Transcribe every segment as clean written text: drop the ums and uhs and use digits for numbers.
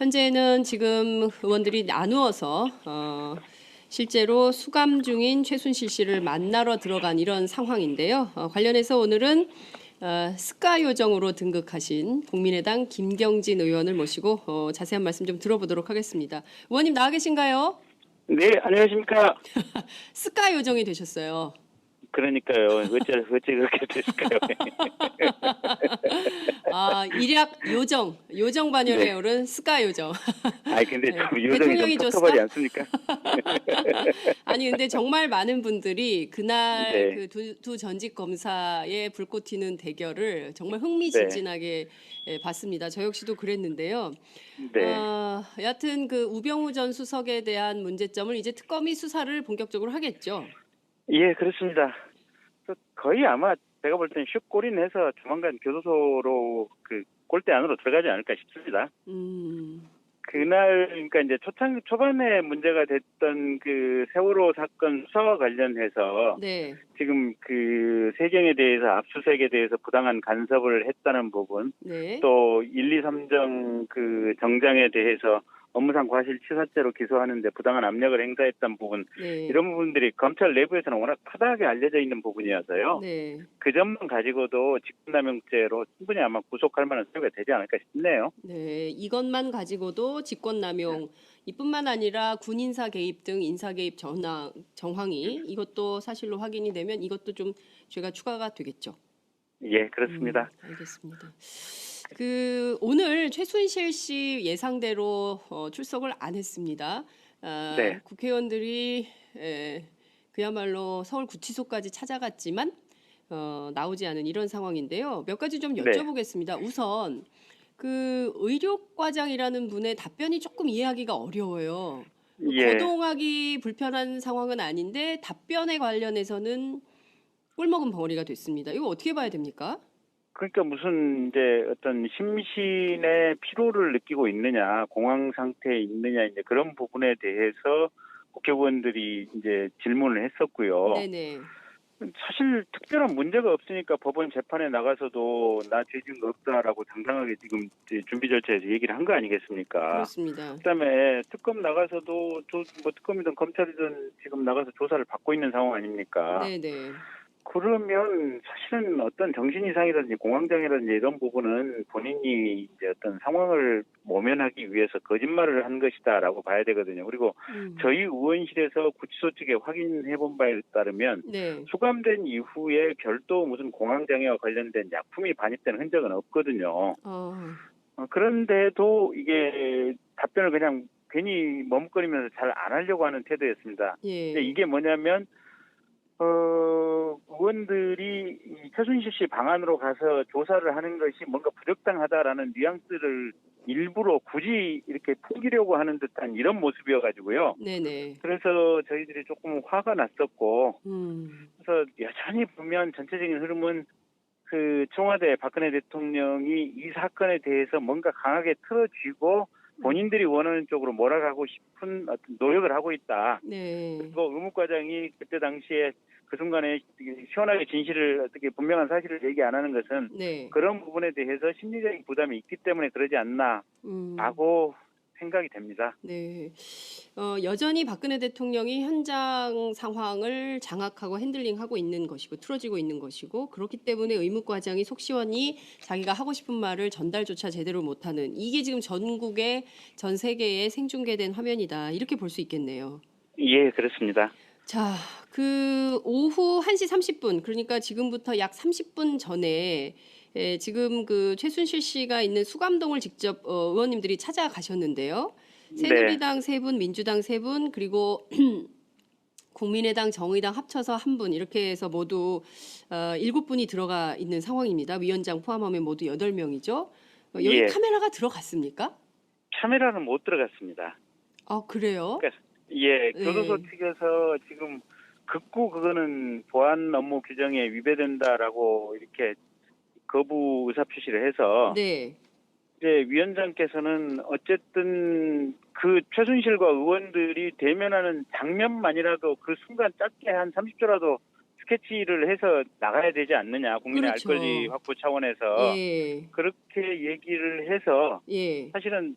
현재는 지금 의원들이 나누어서 실제로 수감 중인 최순실 씨를 만나러 들어간 이런 상황인데요. 관련해서 오늘은 스카 요정으로 등극하신 국민의당 김경진 의원을 모시고 자세한 말씀 좀 들어보도록 하겠습니다. 의원님 나와 계신가요? 네, 안녕하십니까. 스카 요정이 되셨어요. 그러니까요. 어째 그렇게 됐을까요? 일약 요정 반열에 네. 오른 스카 요정. 아니, 근데 네, 좀 요정이 좀 대통령이 섭섭하지 줬어? 않습니까? 아니 근데 정말 많은 분들이 그날 네, 그 두 전직 검사의 불꽃 튀는 대결을 정말 네, 흥미진진하게 봤습니다. 저 역시도 그랬는데요. 네. 여하튼 그 우병우 전 수석에 대한 문제점을 이제 특검이 수사를 본격적으로 하겠죠. 예, 그렇습니다. 거의 아마 제가 볼 땐 슛골인해서 조만간 교도소로 그 골대 안으로 들어가지 않을까 싶습니다. 음, 그날 그러니까 이제 초반에 문제가 됐던 그 세월호 사건 수사와 관련해서 네, 지금 그 세경에 대해서 압수수색에 대해서 부당한 간섭을 했다는 부분, 네, 또 1, 2, 3정 그 정장에 대해서 업무상 과실치사죄로 기소하는데 부당한 압력을 행사했던 부분, 네, 이런 부분들이 검찰 내부에서는 워낙 파다하게 알려져 있는 부분이어서요. 네. 그 점만 가지고도 직권남용죄로 충분히 아마 구속할 만한 사유가 되지 않을까 싶네요. 네, 이것만 가지고도 직권남용 이뿐만 아니라 군인사 개입 등 인사 개입 정황이 이것도 사실로 확인이 되면 이것도 좀 죄가 추가가 되겠죠. 예, 그렇습니다. 알겠습니다. 그 오늘 최순실 씨 예상대로 출석을 안 했습니다. 네, 국회의원들이 그야말로 서울 구치소까지 찾아갔지만 나오지 않은 이런 상황인데요. 몇 가지 좀 네, 여쭤보겠습니다. 우선 그 의료과장이라는 분의 답변이 조금 이해하기가 어려워요. 예. 거동하기 불편한 상황은 아닌데 답변에 관련해서는 꿀먹은 벙어리가 됐습니다. 이거 어떻게 봐야 됩니까? 그러니까 무슨 이제 어떤 심신의 피로를 느끼고 있느냐, 공황 상태에 있느냐, 이제 그런 부분에 대해서 국회의원들이 이제 질문을 했었고요. 네네. 사실 특별한 문제가 없으니까 법원 재판에 나가서도 나 죄 지은 거 없다라고 당당하게 지금 이제 준비 절차에서 얘기를 한 거 아니겠습니까? 그렇습니다. 그다음에 특검 나가서도 뭐 특검이든 검찰이든 지금 나가서 조사를 받고 있는 상황 아닙니까? 네네. 그러면 사실은 어떤 정신 이상이라든지 공황장애라든지 이런 부분은 본인이 이제 어떤 상황을 모면하기 위해서 거짓말을 한 것이다라고 봐야 되거든요. 그리고 저희 의원실에서 구치소 측에 확인해 본 바에 따르면 네. 수감된 이후에 별도 무슨 공황장애와 관련된 약품이 반입된 흔적은 없거든요. 어, 그런데도 이게 답변을 그냥 괜히 머뭇거리면서 잘 안 하려고 하는 태도였습니다. 근데 예. 이게 뭐냐면 의원들이 이 최순실 씨 방안으로 가서 조사를 하는 것이 뭔가 부적당하다라는 뉘앙스를 일부러 굳이 이렇게 풍기려고 하는 듯한 이런 모습이어가지고요. 네네. 그래서 저희들이 조금 화가 났었고, 음. 그래서 여전히 보면 전체적인 흐름은 그 청와대 박근혜 대통령이 이 사건에 대해서 뭔가 강하게 틀어쥐고 본인들이 원하는 쪽으로 몰아가고 싶은 어떤 노력을 하고 있다. 네. 그리고 의무과장이 그때 당시에 그 순간에 시원하게 진실을 어떻게 분명한 사실을 얘기 안 하는 것은 네. 그런 부분에 대해서 심리적인 부담이 있기 때문에 그러지 음. 않나라고 생각이 됩니다. 네. 여전히 박근혜 대통령이 현장 상황을 장악하고 핸들링하고 있는 것이고 틀어지고 있는 것이고 그렇기 때문에 의무과장이 속 시원히 자기가 하고 싶은 말을 전달조차 제대로 못하는 이게 지금 전국의 전 세계에 생중계된 화면이다. 이렇게 볼 수 있겠네요. 예, 그렇습니다. 자, 그 오후 1시 30분, 그러니까 지금부터 약 30분 전에 지금 그 최순실 씨가 있는 수감동을 직접 의원님들이 찾아가셨는데요. 네, 새누리당 세 분, 민주당 세 분, 그리고 국민의당, 정의당 합쳐서 한 분 이렇게 해서 모두 7분이 들어가 있는 상황입니다. 위원장 포함하면 모두 8명이죠. 여기 예, 카메라가 들어갔습니까? 카메라는 못 들어갔습니다. 아, 그래요? 그러니까 예, 교도소 네. 측에서 지금 극구 그거는 보안 업무 규정에 위배된다라고 이렇게 거부 의사표시를 해서 네. 이제 위원장께서는 어쨌든 그 최순실과 의원들이 대면하는 장면만이라도 그 순간 짧게 한 30초라도 스케치를 해서 나가야 되지 않느냐. 국민의 알 권리 그렇죠. 확보 차원에서 예. 그렇게 얘기를 해서 예. 사실은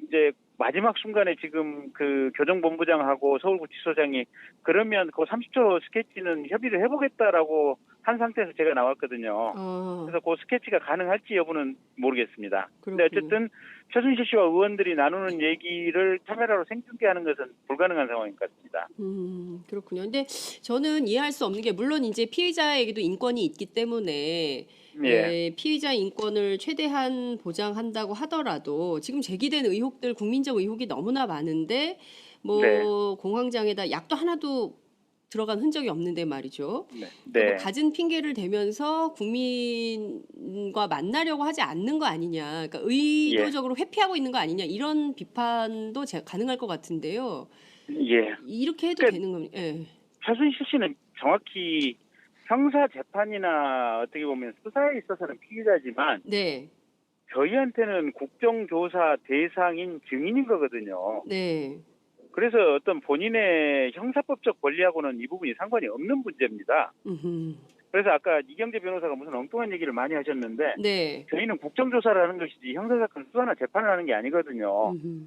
이제 마지막 순간에 지금 그 교정본부장하고 서울구치소장이 그러면 그 30초 스케치는 협의를 해보겠다라고 한 상태에서 제가 나왔거든요. 그래서 그 스케치가 가능할지 여부는 모르겠습니다. 근데 어쨌든 최순실 씨와 의원들이 나누는 얘기를 카메라로 생중계하는 것은 불가능한 상황인 것 같습니다. 그렇군요. 근데 저는 이해할 수 없는 게 물론 이제 피의자에게도 인권이 있기 때문에 예. 피의자 인권을 최대한 보장한다고 하더라도 지금 제기된 의혹들 국민적 의혹이 너무나 많은데 뭐 네. 공황장애다 약도 하나도 들어간 흔적이 없는데 말이죠. 네. 그러니까 뭐 네. 갖은 핑계를 대면서 국민과 만나려고 하지 않는 거 아니냐. 그러니까 예. 의도적으로 회피하고 있는 거 아니냐. 이런 비판도 가능할 것 같은데요. 예. 이렇게 해도 그러니까 되는 겁니다. 예. 최순실 씨는 정확히 형사 재판이나 어떻게 보면 수사에 있어서는 피의자지만 네. 저희한테는 국정조사 대상인 증인인 거거든요. 네. 그래서 어떤 본인의 형사법적 권리하고는 이 부분이 상관이 없는 문제입니다. 음흠. 그래서 아까 이경재 변호사가 무슨 엉뚱한 얘기를 많이 하셨는데 네. 저희는 국정조사를 하는 것이지 형사사건 수사나 재판을 하는 게 아니거든요. 음흠.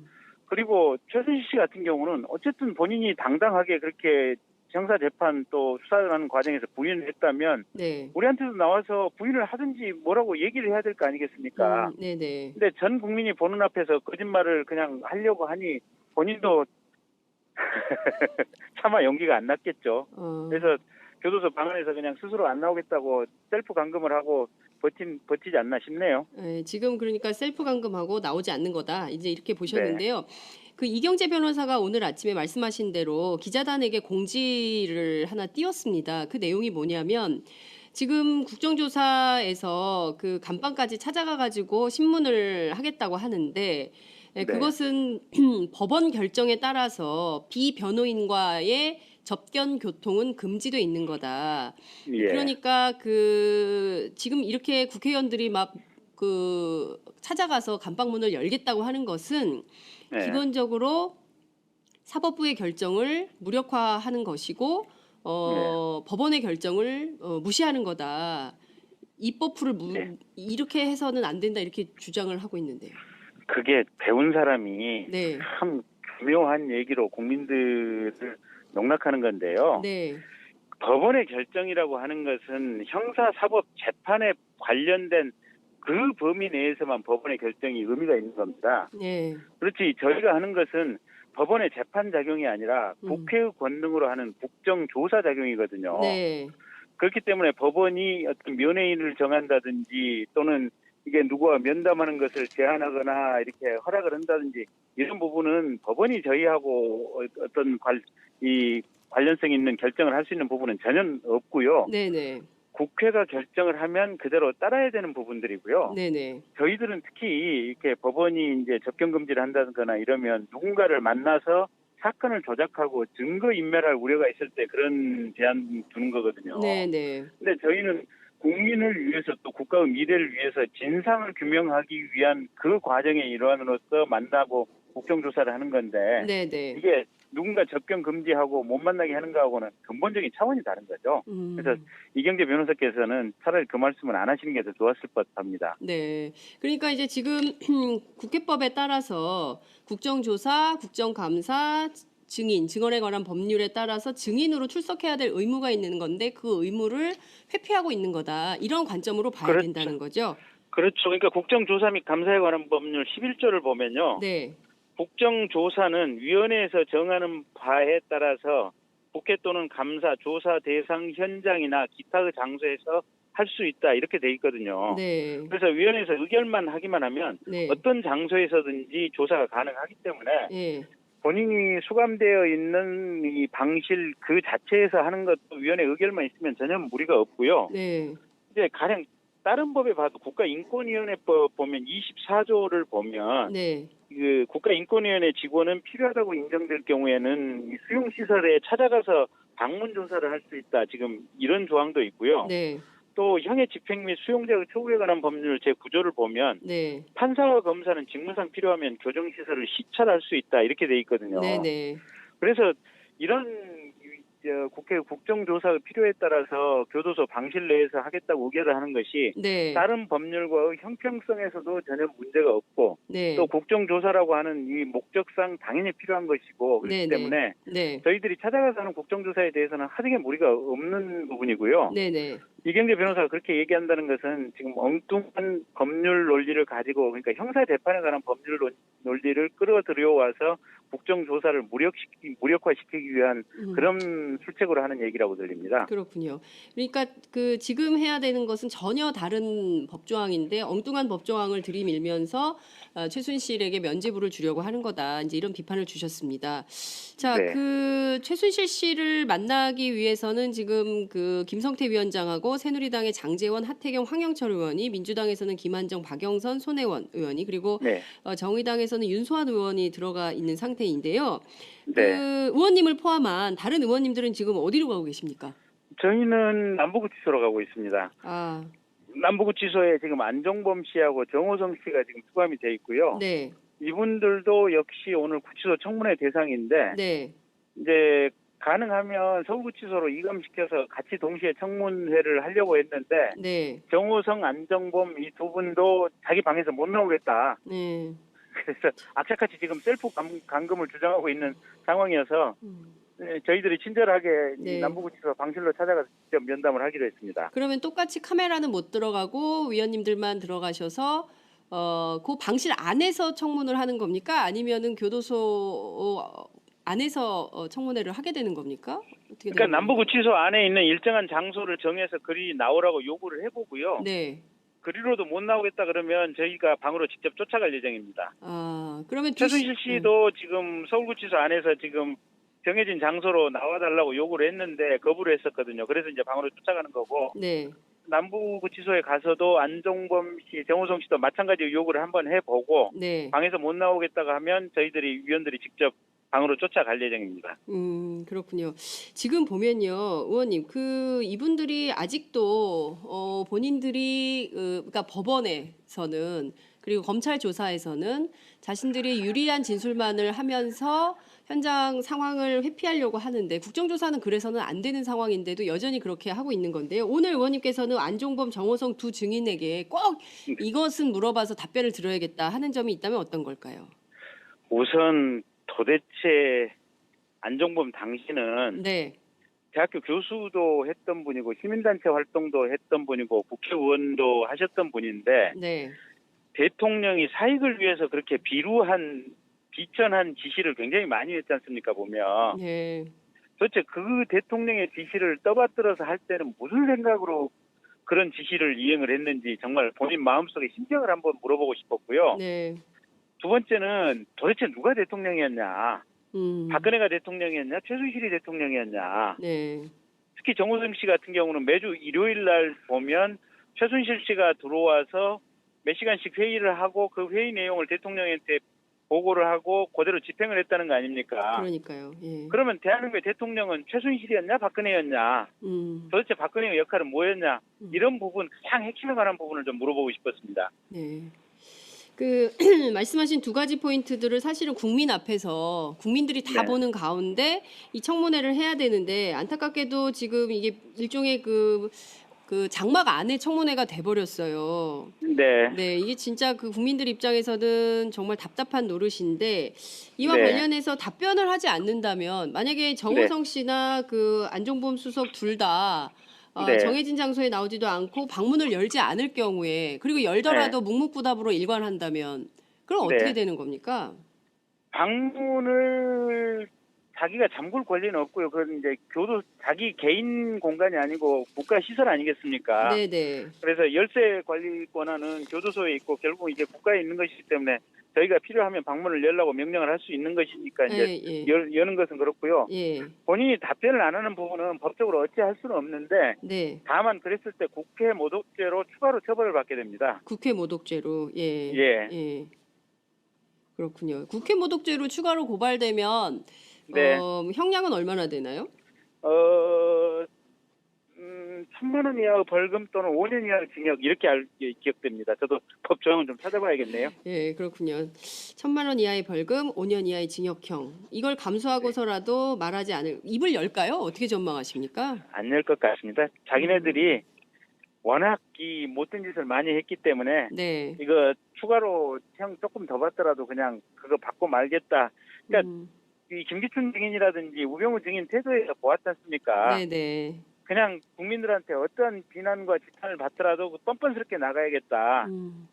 그리고 최순실 씨 같은 경우는 어쨌든 본인이 당당하게 그렇게 형사재판 또 수사를 하는 과정에서 부인을 했다면 네. 우리한테도 나와서 부인을 하든지 뭐라고 얘기를 해야 될 거 아니겠습니까? 네네. 근데 전 국민이 보는 앞에서 거짓말을 그냥 하려고 하니 본인도 차마 용기가 안 났겠죠. 그래서 교도소 방 안에서 그냥 스스로 안 나오겠다고 셀프 감금을 하고 버티지 않나 싶네요. 지금 그러니까 셀프 감금하고 나오지 않는 거다. 이제 이렇게 네. 보셨는데요. 그 이경재 변호사가 오늘 아침에 말씀하신 대로 기자단에게 공지를 하나 띄웠습니다. 그 내용이 뭐냐면 지금 국정조사에서 그 감방까지 찾아가 가지고 신문을 하겠다고 하는데 네. 그것은 법원 결정에 따라서 비변호인과의 접견 교통은 금지돼 있는 거다. 예. 그러니까 그 지금 이렇게 국회의원들이 막 그 찾아가서 감방문을 열겠다고 하는 것은 네. 기본적으로 사법부의 결정을 무력화하는 것이고 법원의 결정을 무시하는 거다. 입법부를 네. 이렇게 해서는 안 된다 이렇게 주장을 하고 있는데요. 그게 배운 사람이 네. 참 교묘한 얘기로 국민들을 농락하는 건데요. 네. 법원의 결정이라고 하는 것은 형사사법 재판에 관련된 그 범위 내에서만 법원의 결정이 의미가 있는 겁니다. 네. 그렇지 저희가 하는 것은 법원의 재판 작용이 아니라 국회의 권능으로 하는 국정조사 작용이거든요. 네. 그렇기 때문에 법원이 어떤 면회인을 정한다든지 또는 이게 누구와 면담하는 것을 제한하거나 이렇게 허락을 한다든지 이런 부분은 법원이 저희하고 어떤 관련성 있는 결정을 할 수 있는 부분은 전혀 없고요. 네네. 국회가 결정을 하면 그대로 따라야 되는 부분들이고요. 네네. 저희들은 특히 이렇게 법원이 이제 접견 금지를 한다거나 이러면 누군가를 만나서 사건을 조작하고 증거 인멸할 우려가 있을 때 그런 제한 두는 거거든요. 네네. 근데 저희는 국민을 위해서 또 국가의 미래를 위해서 진상을 규명하기 위한 그 과정의 일환으로서 만나고 국정조사를 하는 건데 네네. 이게 누군가 접견 금지하고 못 만나게 하는 거하고는 근본적인 차원이 다른 거죠. 그래서 이경재 변호사께서는 차라리 그 말씀을 안 하시는 게 더 좋았을 법합니다. 네. 그러니까 이제 지금 국회법에 따라서 국정조사, 국정감사, 증언에 관한 법률에 따라서 증인으로 출석해야 될 의무가 있는 건데 그 의무를 회피하고 있는 거다. 이런 관점으로 봐야 그렇죠. 된다는 거죠. 그렇죠. 그러니까 국정조사 및 감사에 관한 법률 11조를 보면요. 네. 국정조사는 위원회에서 정하는 바에 따라서 국회 또는 감사, 조사 대상 현장이나 기타의 장소에서 할 수 있다 이렇게 돼 있거든요. 네. 그래서 위원회에서 의결만 하기만 하면 네. 어떤 장소에서든지 조사가 가능하기 때문에 예. 본인이 수감되어 있는 이 방실 그 자체에서 하는 것도 위원회 의결만 있으면 전혀 무리가 없고요. 네. 이제 가령 다른 법에 봐도 국가인권위원회법 보면 24조를 보면 네. 그 국가인권위원회 직원은 필요하다고 인정될 경우에는 수용시설에 찾아가서 방문 조사를 할 수 있다. 지금 이런 조항도 있고요. 네. 또 형의 집행 및 수용자의 처우에 관한 법률 제9조를 보면 네. 판사와 검사는 직무상 필요하면 교정시설을 시찰할 수 있다. 이렇게 돼 있거든요. 네. 네. 그래서 이런 국회 국정조사 필요에 따라서 교도소 방실 내에서 하겠다고 의결을 하는 것이 네. 다른 법률과의 형평성에서도 전혀 문제가 없고 네. 또 국정조사라고 하는 이 목적상 당연히 필요한 것이고 그렇기 네, 네. 때문에 네. 저희들이 찾아가서 하는 국정조사에 대해서는 하등의 무리가 없는 부분이고요. 네, 네. 이경재 변호사가 그렇게 얘기한다는 것은 지금 엉뚱한 법률 논리를 가지고 그러니까 형사 재판에 관한 법률 논리를 끌어들여와서 국정조사를 무력화시키기 위한 그런 술책으로 하는 얘기라고 들립니다. 그렇군요. 그러니까 그 지금 해야 되는 것은 전혀 다른 법조항인데 엉뚱한 법조항을 들이밀면서 최순실에게 면죄부를 주려고 하는 거다. 이제 이런 비판을 주셨습니다. 자, 네. 그 최순실 씨를 만나기 위해서는 지금 그 김성태 위원장하고 새누리당의 장제원, 하태경, 황영철 의원이, 민주당에서는 김한정, 박영선, 손혜원 의원이, 그리고 네. 정의당에서는 윤소환 의원이 들어가 있는 상태인데요. 그 네. 의원님을 포함한 다른 의원님들은 지금 어디로 가고 계십니까? 저희는 남부구치소로 가고 있습니다. 아, 남부구치소에 지금 안종범 씨하고 정호성 씨가 지금 수감이 돼 있고요. 네, 이분들도 역시 오늘 구치소 청문회 대상인데 네, 이제 가능하면 서울구치소로 이감시켜서 같이 동시에 청문회를 하려고 했는데 네, 정호성, 안정범 이 두 분도 자기 방에서 못 나오겠다. 네. 그래서 악착같이 지금 셀프 감금을 주장하고 있는 상황이어서 저희들이 친절하게 네. 이 남부구치소 방실로 찾아가서 직접 면담을 하기로 했습니다. 그러면 똑같이 카메라는 못 들어가고 위원님들만 들어가셔서 그 방실 안에서 청문을 하는 겁니까? 아니면은 교도소 안에서 청문회를 하게 되는 겁니까? 어떻게 그러니까 되는 남부구치소 안에 있는 일정한 장소를 정해서 그리 나오라고 요구를 해보고요. 네. 그리로도 못 나오겠다 그러면 저희가 방으로 직접 쫓아갈 예정입니다. 아, 그러면 최순실 씨도 지금 서울구치소 안에서 지금 정해진 장소로 나와달라고 요구를 했는데 거부를 했었거든요. 그래서 이제 방으로 쫓아가는 거고 네. 남부구치소에 가서도 안종범 씨, 정호성 씨도 마찬가지 요구를 한번 해보고 네. 방에서 못 나오겠다고 하면 저희들이 위원들이 직접 방으로 쫓아갈 예정입니다. 그렇군요. 지금 보면요, 의원님, 그 이분들이 아직도 본인들이 그러니까 법원에서는 그리고 검찰 조사에서는 자신들이 유리한 진술만을 하면서 현장 상황을 회피하려고 하는데 국정조사는 그래서는 안 되는 상황인데도 여전히 그렇게 하고 있는 건데요. 오늘 의원님께서는 안종범, 정호성 두 증인에게 꼭 이것은 물어봐서 답변을 들어야겠다 하는 점이 있다면 어떤 걸까요? 우선 도대체 안종범 당신은 네, 대학교 교수도 했던 분이고 시민단체 활동도 했던 분이고 국회의원도 하셨던 분인데 네, 대통령이 사익을 위해서 그렇게 비천한 지시를 굉장히 많이 했지 않습니까 보면. 네. 도대체 그 대통령의 지시를 떠받들어서 할 때는 무슨 생각으로 그런 지시를 이행을 했는지 정말 본인 마음속의 심정을 한번 물어보고 싶었고요. 네. 두 번째는 도대체 누가 대통령이었냐. 박근혜가 대통령이었냐, 최순실이 대통령이었냐. 네. 특히 정호성 씨 같은 경우는 매주 일요일 날 보면 최순실 씨가 들어와서 몇 시간씩 회의를 하고 그 회의 내용을 대통령한테 보고를 하고 그대로 집행을 했다는 거 아닙니까? 그러니까요. 예. 그러면 대한민국의 대통령은 최순실이었냐, 박근혜였냐? 도대체 박근혜의 역할은 뭐였냐? 이런 부분, 가장 핵심에 관한 부분을 좀 물어보고 싶었습니다. 네. 그 말씀하신 두 가지 포인트들을 사실은 국민 앞에서 국민들이 다 네. 보는 가운데 이 청문회를 해야 되는데 안타깝게도 지금 이게 일종의 그 장막 안에 청문회가 돼버렸어요. 네. 네, 이게 진짜 그 국민들 입장에서는 정말 답답한 노릇인데 이와 네. 관련해서 답변을 하지 않는다면 만약에 정호성 씨나 그 안종범 수석 둘 다 네. 정해진 장소에 나오지도 않고 방문을 열지 않을 경우에 그리고 열더라도 묵묵부답으로 일관한다면 그럼 네. 어떻게 되는 겁니까? 방문을 자기가 잠글 권리는 없고요. 그건 이제 자기 개인 공간이 아니고 국가 시설 아니겠습니까? 네네. 그래서 열쇠 관리 권한은 교도소에 있고 결국 이제 국가에 있는 것이기 때문에 저희가 필요하면 방문을 열라고 명령을 할 수 있는 것이니까 이제 예. 여는 것은 그렇고요. 예. 본인이 답변을 안 하는 부분은 법적으로 어찌할 수는 없는데 네. 다만 그랬을 때 국회 모독죄로 추가로 처벌을 받게 됩니다. 국회 모독죄로. 예. 예. 예. 그렇군요. 국회 모독죄로 추가로 고발되면 네. 형량은 얼마나 되나요? 한 1,000만 원 이하 벌금 또는 5년 이하 징역 이렇게 기억됩니다. 저도 법 조항을 좀 찾아봐야겠네요. 예, 그렇군요. 1,000만 원 이하의 벌금, 5년 이하의 징역형. 이걸 감수하고서라도 말하지 않을 입을 열까요? 어떻게 전망하십니까? 안 낼 것 같습니다. 자기네들이 워낙 이 못된 짓을 많이 했기 때문에 네. 이거 추가로 형 조금 더 받더라도 그냥 그거 받고 말겠다. 그러니까 이 김기춘 증인이라든지 우병우 증인 태도에서 보았지 않습니까? 네네. 그냥 국민들한테 어떠한 비난과 지탄을 받더라도 뻔뻔스럽게 나가야겠다.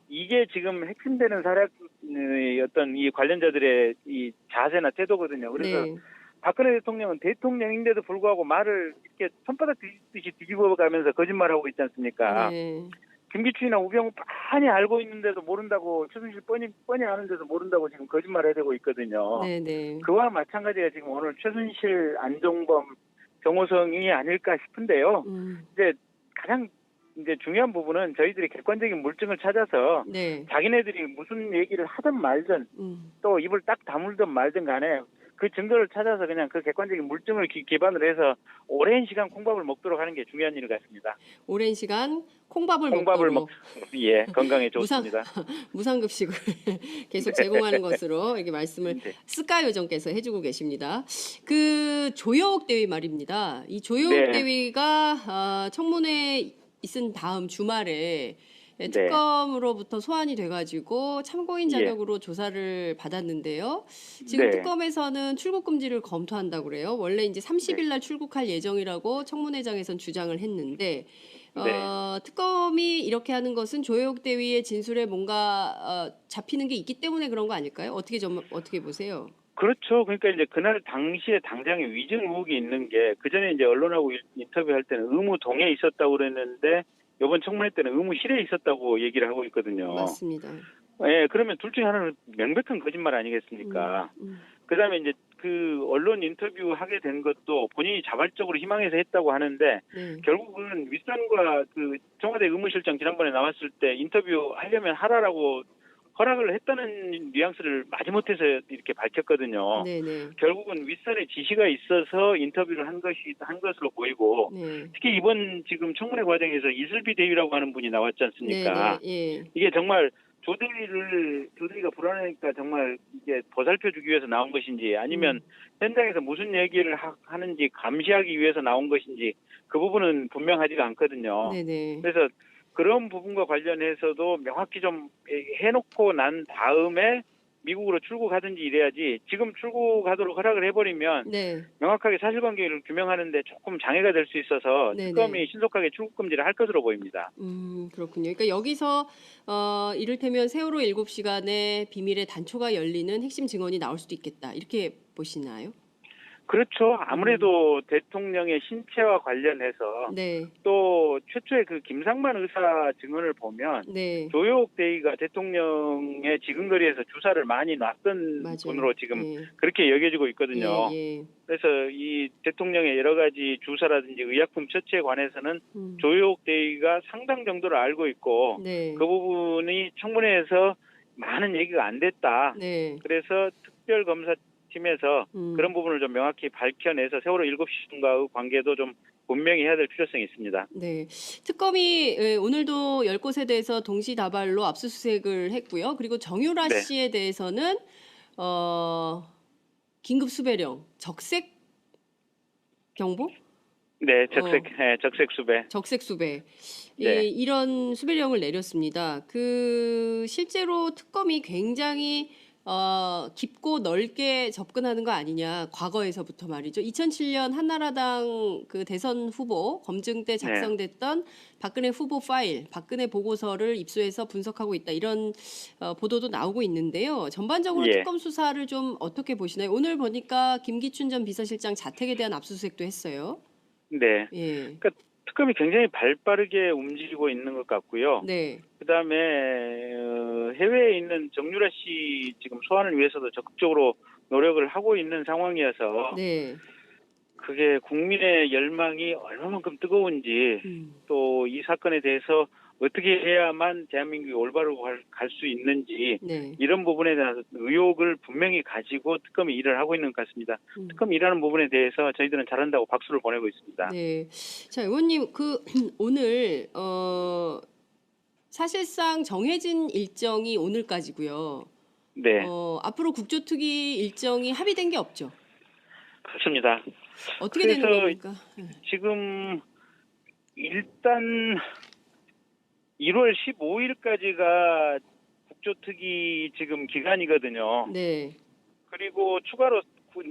이게 지금 핵심되는 사례의 어떤 이 관련자들의 이 자세나 태도거든요. 그래서 네. 박근혜 대통령은 대통령인데도 불구하고 말을 이렇게 손바닥 뒤집듯이 뒤집어가면서 거짓말하고 있지 않습니까? 네. 김기춘이나 우병우 뻔히 알고 있는데도 모른다고, 최순실 뻔히 아는데도 모른다고 지금 거짓말을 해대고 있거든요. 네네. 그와 마찬가지가 지금 오늘 최순실, 안종범, 정호성이 아닐까 싶은데요. 이제 가장 이제 중요한 부분은 저희들이 객관적인 물증을 찾아서 네. 자기네들이 무슨 얘기를 하든 말든 또 입을 딱 다물든 말든 간에 그 증거를 찾아서 그냥 그 객관적인 물증을 기반으로 해서 오랜 시간 콩밥을 먹도록 하는 게 중요한 일 같습니다. 오랜 시간 콩밥을 먹도록 예, 건강에 무상, 좋습니다. 무상급식을 계속 제공하는 것으로 이렇게 말씀을 네. 스카 요정께서 해주고 계십니다. 그 조혁 대위 말입니다. 이 조혁 네. 대위가 청문회 있은 다음 주말에 네. 특검으로부터 소환이 돼가지고 참고인 예. 자격으로 조사를 받았는데요. 지금 네. 특검에서는 출국 금지를 검토한다고 그래요. 원래 이제 30일 날 출국할 예정이라고 청문회장에선 주장을 했는데 특검이 이렇게 하는 것은 조혁 대위의 진술에 뭔가 잡히는 게 있기 때문에 그런 거 아닐까요? 어떻게 보세요? 그렇죠. 그러니까 이제 그날 당시에 당장에 위증 의혹이 있는 게 그 전에 이제 언론하고 인터뷰할 때는 의무동에 있었다고 그랬는데 이번 청문회 때는 의무실에 있었다고 얘기를 하고 있거든요. 맞습니다. 예, 그러면 둘 중에 하나는 명백한 거짓말 아니겠습니까? 그다음에 이제 그 언론 인터뷰 하게 된 것도 본인이 자발적으로 희망해서 했다고 하는데 네. 결국은 윗선과 그 청와대 의무실장 지난번에 나왔을 때 인터뷰 하려면 하라라고 허락을 했다는 뉘앙스를 마지못해서 이렇게 밝혔거든요. 네네. 결국은 윗선의 지시가 있어서 인터뷰를 한 것으로 보이고 네. 특히 이번 지금 청문회 과정에서 이슬비 대위라고 하는 분이 나왔지 않습니까? 네네. 예. 이게 정말 조대위가 불안하니까 정말 이게 보살펴주기 위해서 나온 것인지 아니면 현장에서 무슨 얘기를 하는지 감시하기 위해서 나온 것인지 그 부분은 분명하지가 않거든요. 네네. 그래서 그런 부분과 관련해서도 명확히 좀 해놓고 난 다음에 미국으로 출국하든지 이래야지 지금 출국하도록 허락을 해버리면 네. 명확하게 사실관계를 규명하는데 조금 장애가 될 수 있어서 네네. 특검이 신속하게 출국 금지를 할 것으로 보입니다. 그렇군요. 그러니까 여기서 이를테면 세월호 7시간에 비밀의 단초가 열리는 핵심 증언이 나올 수도 있겠다. 이렇게 보시나요? 그렇죠. 아무래도 대통령의 신체와 관련해서 네. 또 최초의 그 김상만 의사 증언을 보면 네. 조혁 대위가 대통령의 지근거리에서 주사를 많이 놨던 맞아요. 분으로 지금 예. 그렇게 여겨지고 있거든요. 예. 그래서 이 대통령의 여러 가지 주사라든지 의약품 처치에 관해서는 조혁 대위가 상당 정도를 알고 있고 네. 그 부분이 청문회에서 많은 얘기가 안 됐다. 네. 그래서 특별검사팀에서 그런 부분을 좀 명확히 밝혀내서 세월호 7시간과의 관계도 좀 분명히 해야 될 필요성이 있습니다. 네. 특검이 오늘도 10곳에 대해서 동시다발로 압수수색을 했고요. 그리고 정유라 네. 씨에 대해서는 긴급 수배령, 적색 경보? 네, 적색 수배. 적색 수배. 네. 이런 수배령을 내렸습니다. 실제로 특검이 굉장히 깊고 넓게 접근하는 거 아니냐. 과거에서부터 말이죠. 2007년 한나라당 그 대선 후보 검증 때 작성됐던 박근혜 후보 파일, 박근혜 보고서를 입수해서 분석하고 있다. 이런 보도도 나오고 있는데요. 전반적으로 특검 수사를 좀 어떻게 보시나요? 오늘 보니까 김기춘 전 비서실장 자택에 대한 압수수색도 했어요. 네. 예. 그러니까 특검이 굉장히 발빠르게 움직이고 있는 것 같고요. 네. 그다음에 해외에 있는 정유라 씨 지금 소환을 위해서도 적극적으로 노력을 하고 있는 상황이어서 네. 그게 국민의 열망이 얼마만큼 뜨거운지 또 이 사건에 대해서 어떻게 해야만 대한민국이 올바로 갈 수 있는지 네. 이런 부분에 대한 의혹을 분명히 가지고 특검이 일을 하고 있는 것 같습니다. 특검이 일하는 부분에 대해서 저희들은 잘한다고 박수를 보내고 있습니다. 네. 자, 의원님 오늘 사실상 정해진 일정이 오늘까지고요. 네, 앞으로 국조특위 일정이 합의된 게 없죠. 그렇습니다. 어떻게 되는 그래서 겁니까? 지금 일단 1월 15일까지가 국조특위 지금 기간이거든요. 네. 그리고 추가로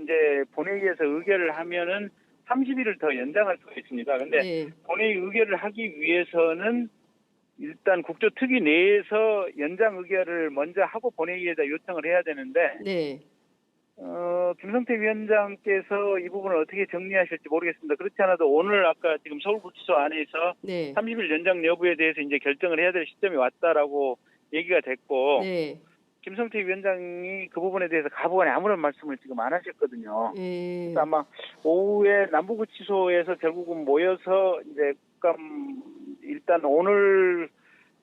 이제 본회의에서 의결을 하면은 30일을 더 연장할 수가 있습니다. 근데 네. 본회의 의결을 하기 위해서는 일단 국조특위 내에서 연장 의결을 먼저 하고 본회의에다 요청을 해야 되는데 네. 김성태 위원장께서 이 부분을 어떻게 정리하실지 모르겠습니다. 그렇지 않아도 오늘 아까 지금 서울구치소 안에서 네. 30일 연장 여부에 대해서 이제 결정을 해야 될 시점이 왔다라고 얘기가 됐고 네. 김성태 위원장이 그 부분에 대해서 가부간에 아무런 말씀을 지금 안 하셨거든요. 네. 그래서 아마 오후에 남부구치소에서 결국은 모여서 이제 일단 오늘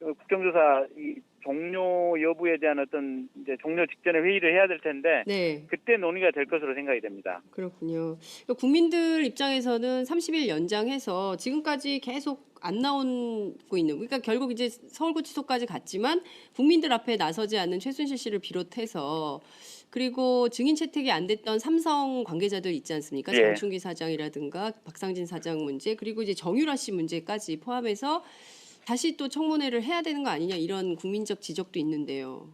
국정조사 이 종료 여부에 대한 어떤 이제 종료 직전에 회의를 해야 될 텐데 네. 그때 논의가 될 것으로 생각이 됩니다. 그렇군요. 국민들 입장에서는 30일 연장해서 지금까지 계속 안 나오고 있는, 그러니까 결국 이제 서울구치소까지 갔지만 국민들 앞에 나서지 않는 최순실 씨를 비롯해서 그리고 증인 채택이 안 됐던 삼성 관계자들 있지 않습니까? 예. 장충기 사장이라든가 박상진 사장 문제, 그리고 이제 정유라 씨 문제까지 포함해서 다시 또 청문회를 해야 되는 거 아니냐, 이런 국민적 지적도 있는데요.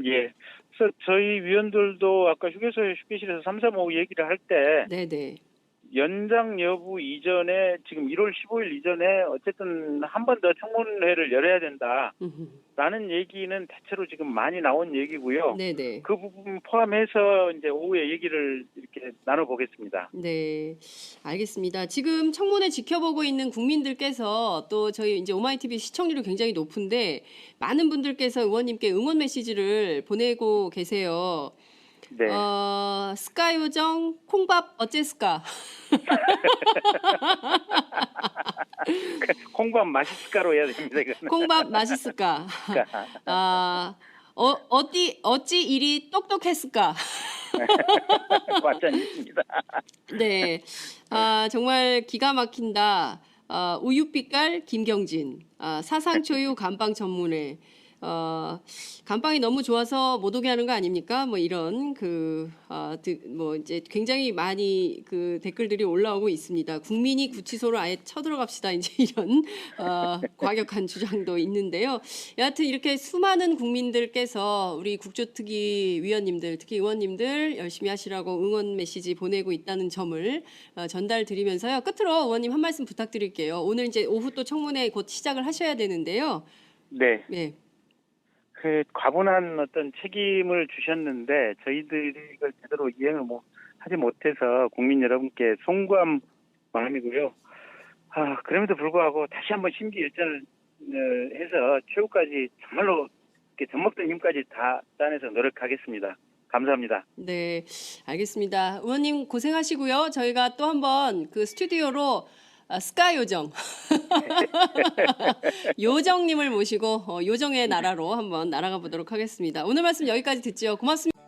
예. 그래서 저희 위원들도 아까 휴게실에서 3, 4, 5 얘기를 할 때 네네. 연장 여부 이전에 지금 1월 15일 이전에 어쨌든 한 번 더 청문회를 열어야 된다라는 얘기는 대체로 지금 많이 나온 얘기고요. 네네. 그 부분 포함해서 이제 오후에 얘기를 이렇게 나눠보겠습니다. 네, 알겠습니다. 지금 청문회 지켜보고 있는 국민들께서 또 저희 이제 오마이TV 시청률이 굉장히 높은데 많은 분들께서 의원님께 응원 메시지를 보내고 계세요. 네. 스카 요정 콩밥 어째스까? 콩밥 맛있을까로 해야 됩니다. 이거는. 콩밥 맛있을까? 어찌 이리 똑똑했을까? 완전 있습니다. 네, 정말 기가 막힌다. 우유빛깔 김경진, 사상초유 감방 전문회. 감방이 너무 좋아서 못 오게 하는 거 아닙니까? 뭐 이런 뭐 이제 굉장히 많이 그 댓글들이 올라오고 있습니다. 국민이 구치소로 아예 쳐들어갑시다, 이제 이런 과격한 주장도 있는데요. 여하튼 이렇게 수많은 국민들께서 우리 국조특위 위원님들, 특히 의원님들 열심히 하시라고 응원 메시지 보내고 있다는 점을 전달드리면서요. 끝으로 의원님 한 말씀 부탁드릴게요. 오늘 이제 오후 또 청문회 곧 시작을 하셔야 되는데요. 네. 네. 그 과분한 어떤 책임을 주셨는데 저희들이 이걸 제대로 이행을 하지 못해서 국민 여러분께 송구한 마음이고요. 그럼에도 불구하고 다시 한번 심기일전을 해서 최후까지 정말로 이렇게 젖먹던 힘까지 다 따내서 노력하겠습니다. 감사합니다. 네, 알겠습니다. 의원님 고생하시고요. 저희가 또 한번 그 스튜디오로 스카 요정 요정님을 모시고 요정의 나라로 한번 날아가 보도록 하겠습니다. 오늘 말씀 여기까지 듣죠. 고맙습니다.